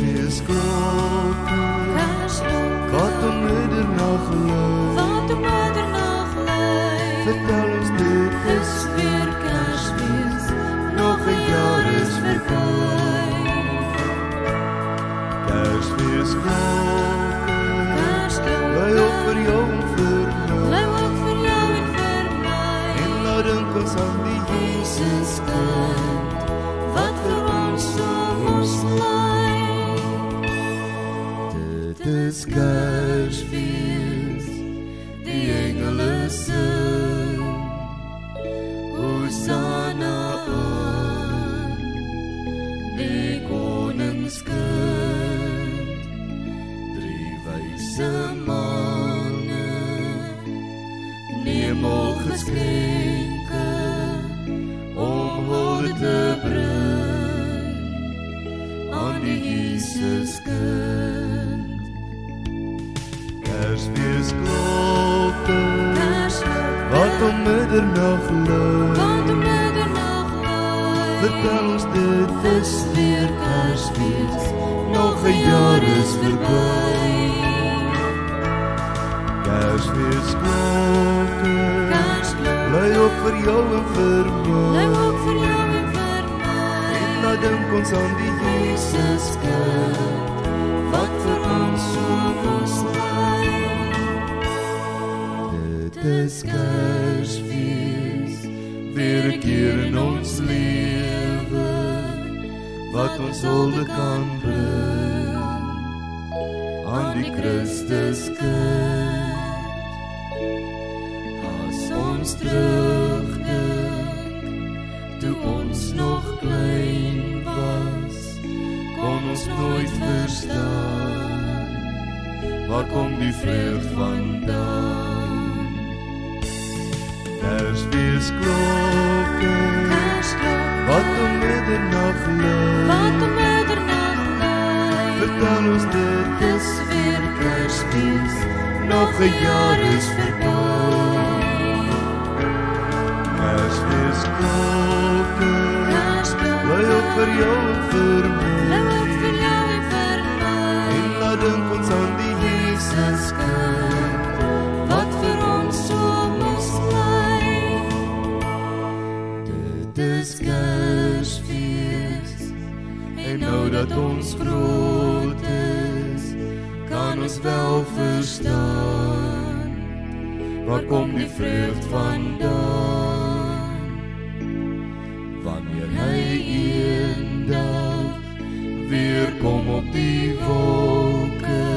Kersfeesklok, wat om middernag lui, vertel ons dit is weer Kersfees, nog 'n jaar is verby. Kersfeesklok, lui ook vir jou en vir my, en laat dink ons aan die Jesuskind, wat vir ons soms lei. Dit is Kersfees, die engele sing, Hosanna aan die koningskind. 3 wyse manne neem al geskenke om hulde te bring aan die Jesuskind. Kersfeesklokke, wat om middernag lui, vertel ons dit is weer Kersfees, nog 'n jaar is verby. Kersfeesklokke, lui ook vir jou en vir my, en laat dink ons aan die Jesuskind, wat vir ons soms lei. Dit is Kersfees, weer 'n keer in ons lewe, wat ons hulde kan bring aan die Christuskind. As ons terugdink, toe ons nog klein was, kon ons nooit verstaan, waar kom die vreugd vandaan? Kersfeesklokke, wat om middernag lui, vertel ons dit is weer Kersfees, nog 'n jaar is verby. Kersfeesklokke, lui ook vir jou en vir my, en laat dink ons aan die Jesuskind, wat vir ons soms lei. Dit is Kersfees, en nou dat ons groot is, kan ons wel verstaan, waar kom die vreugd vandaan? Wanneer hy eendag weer kom op die wolke,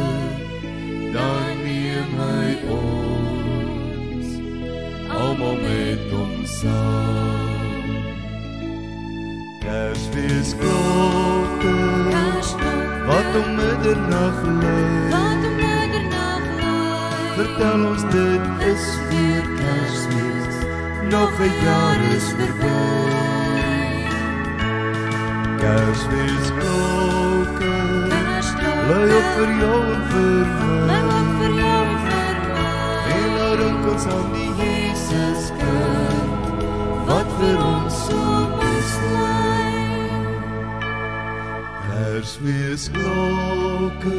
dan neem hy ons almal met hom saam. Kersfeesklokke, wat om middernag lui, vertel ons dit is weer Kersfees, nog 'n jaar is verby. Kersfeesklokke, lui ook vir jou en vir my, en laat dink ons aan die Jesuskind, wat vir ons soms lei. Kersfeesklokke,